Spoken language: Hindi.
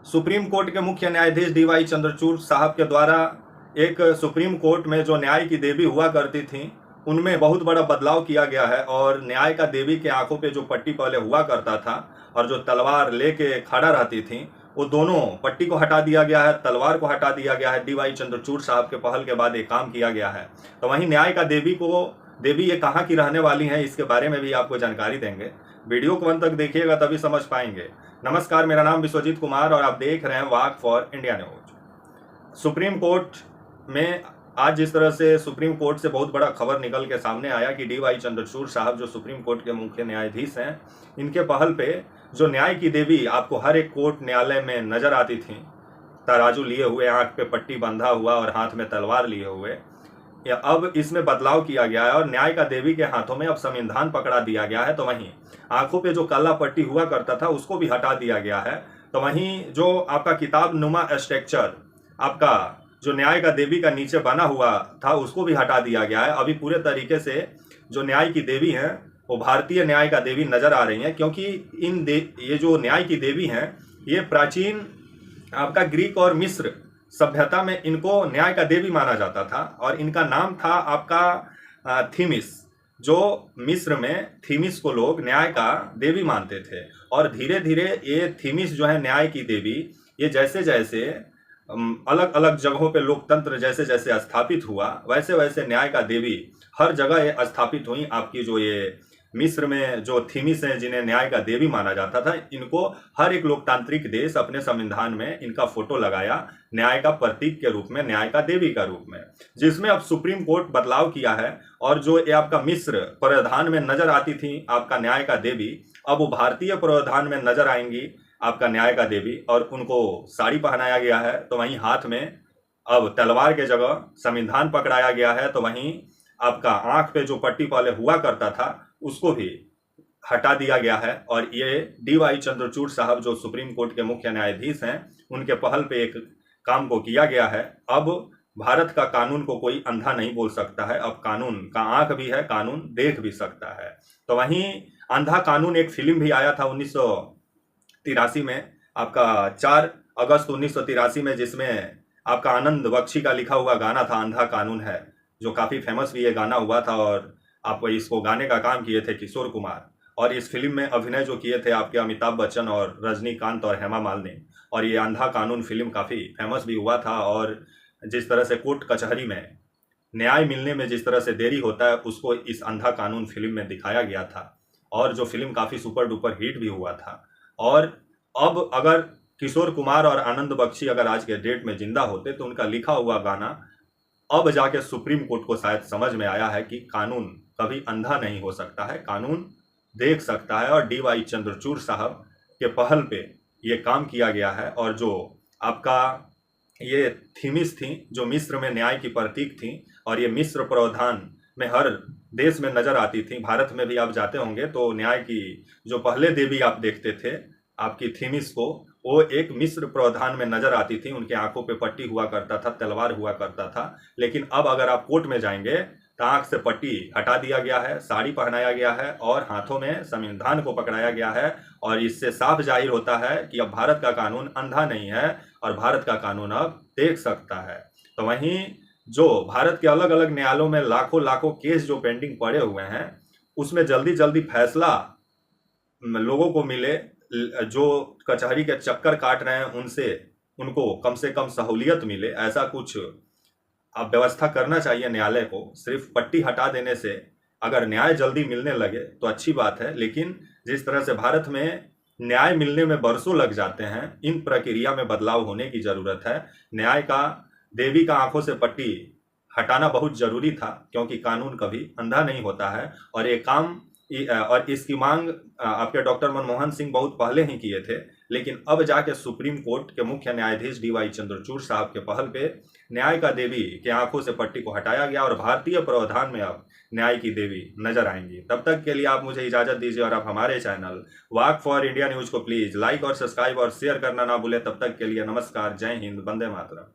सुप्रीम कोर्ट के मुख्य न्यायाधीश डीवाई चंद्रचूड़ साहब के द्वारा एक सुप्रीम कोर्ट में जो न्याय की देवी हुआ करती थी उनमें बहुत बड़ा बदलाव किया गया है और न्याय का देवी के आंखों पे जो पट्टी पहले हुआ करता था और जो तलवार लेके खड़ा रहती थी वो दोनों पट्टी को हटा दिया गया है, तलवार को हटा दिया गया है। डीवाई चंद्रचूड़ साहब के पहल के बाद एक काम किया गया है। तो वहीं न्याय का देवी ये कहाँ की रहने वाली हैं इसके बारे में भी आपको जानकारी देंगे। वीडियो को अंत तक देखिएगा तभी समझ पाएंगे। नमस्कार, मेरा नाम विश्वजीत कुमार और आप देख रहे हैं walk for India news. Supreme court में आज जिस तरह से सुप्रीम कोर्ट से बहुत बड़ा खबर निकल के सामने आया कि डीवाई चंद्रचूड़ साहब जो सुप्रीम कोर्ट के मुख्य न्यायाधीश हैं, इनके पहल पे जो न्याय की देवी आपको हर एक कोर्ट न्यायालय में नजर आती थी, तराजू लिए हुए, आंख पे पट्टी बंधा हुआ और हाथ में तलवार लिए हुए, अब इसमें बदलाव किया गया है और न्याय का देवी के हाथों में अब संविधान पकड़ा दिया गया है। तो वहीं आंखों पे जो काला पट्टी हुआ करता था उसको भी हटा दिया गया है। तो वहीं जो आपका किताब नुमा स्ट्रक्चर आपका जो न्याय का देवी का नीचे बना हुआ था उसको भी हटा दिया गया है। अभी पूरे तरीके से जो न्याय की देवी हैं वो भारतीय न्याय का देवी नजर आ रही हैं, क्योंकि ये जो न्याय की देवी हैं ये प्राचीन आपका ग्रीक और मिस्र सभ्यता में इनको न्याय का देवी माना जाता था और इनका नाम था आपका थीमिस। जो मिस्र में थीमिस को लोग न्याय का देवी मानते थे और धीरे धीरे ये थीमिस जो है न्याय की देवी, ये जैसे जैसे अलग अलग जगहों पे लोकतंत्र जैसे जैसे स्थापित हुआ वैसे वैसे न्याय का देवी हर जगह ये स्थापित हुई। आपकी जो ये मिस्र में जो थीमिस हैं जिन्हें न्याय का देवी माना जाता था, इनको हर एक लोकतांत्रिक देश अपने संविधान में इनका फोटो लगाया न्याय का प्रतीक के रूप में, न्याय का देवी का रूप में, जिसमें अब सुप्रीम कोर्ट बदलाव किया है। और जो ये आपका मिस्र प्रावधान में नजर आती थी आपका न्याय का देवी, अब वो भारतीय प्रावधान में नजर आएंगी आपका न्याय का देवी और उनको साड़ी पहनाया गया है। तो वहीं हाथ में अब तलवार के जगह संविधान पकड़ाया गया है। तो वहीं आपका आंख पे जो पट्टी पहले हुआ करता था उसको भी हटा दिया गया है और ये डीवाई चंद्रचूड़ साहब जो सुप्रीम कोर्ट के मुख्य न्यायाधीश हैं उनके पहल पे एक काम को किया गया है। अब भारत का कानून को कोई अंधा नहीं बोल सकता है, अब कानून का आंख भी है, कानून देख भी सकता है। तो वहीं अंधा कानून एक फिल्म भी आया था 1983 में, आपका 4 अगस्त 1983 में, जिसमें आपका आनंद बख्शी का लिखा हुआ गाना था अंधा कानून है, जो काफ़ी फेमस भी ये गाना हुआ था और आप इसको गाने का काम किए थे किशोर कुमार। और इस फिल्म में अभिनय जो किए थे आपके अमिताभ बच्चन और रजनीकांत और हेमा मालिनी। और ये अंधा कानून फिल्म काफ़ी फेमस भी हुआ था और जिस तरह से कोर्ट कचहरी में न्याय मिलने में जिस तरह से देरी होता है उसको इस अंधा कानून फिल्म में दिखाया गया था और जो फिल्म काफ़ी सुपर डुपर हिट भी हुआ था। और अब अगर किशोर कुमार और आनंद बख्शी अगर आज के डेट में जिंदा होते तो उनका लिखा हुआ गाना अब जाके सुप्रीम कोर्ट को शायद समझ में आया है कि कानून कभी अंधा नहीं हो सकता है, कानून देख सकता है। और डीवाई चंद्रचूड़ साहब के पहल पे ये काम किया गया है। और जो आपका ये थीमिस थी जो मिस्र में न्याय की प्रतीक थी और ये मिस्र प्रावधान में हर देश में नजर आती थी, भारत में भी आप जाते होंगे तो न्याय की जो पहले देवी आप देखते थे आपकी थीमिस को, वो एक मिस्र प्रावधान में नजर आती थी। उनके आंखों पे पट्टी हुआ करता था, तलवार हुआ करता था। लेकिन अब अगर आप कोर्ट में जाएंगे तो आंख से पट्टी हटा दिया गया है, साड़ी पहनाया गया है और हाथों में संविधान को पकड़ाया गया है। और इससे साफ जाहिर होता है कि अब भारत का कानून अंधा नहीं है और भारत का कानून अब देख सकता है। तो वहीं जो भारत के अलग अलग न्यायालयों में लाखों लाखों केस जो पेंडिंग पड़े हुए हैं उसमें जल्दी जल्दी फैसला लोगों को मिले, जो कचहरी के चक्कर काट रहे हैं उनसे उनको कम से कम सहूलियत मिले, ऐसा कुछ अब व्यवस्था करना चाहिए न्यायालय को। सिर्फ पट्टी हटा देने से अगर न्याय जल्दी मिलने लगे तो अच्छी बात है, लेकिन जिस तरह से भारत में न्याय मिलने में बरसों लग जाते हैं, इन प्रक्रिया में बदलाव होने की जरूरत है। न्याय का देवी का आंखों से पट्टी हटाना बहुत जरूरी था, क्योंकि कानून कभी अंधा नहीं होता है। और ये काम और इसकी मांग आपके डॉक्टर मनमोहन सिंह बहुत पहले ही किए थे, लेकिन अब जाके सुप्रीम कोर्ट के मुख्य न्यायाधीश डीवाई चंद्रचूड़ साहब के पहल पे न्याय का देवी के आंखों से पट्टी को हटाया गया और भारतीय प्रावधान में अब न्याय की देवी नजर आएंगी। तब तक के लिए आप मुझे इजाजत दीजिए और आप हमारे channel walk for India news को प्लीज लाइक और सब्सक्राइब और शेयर करना ना भूलें। तब तक के लिए नमस्कार, जय हिंद, वंदे मातरम।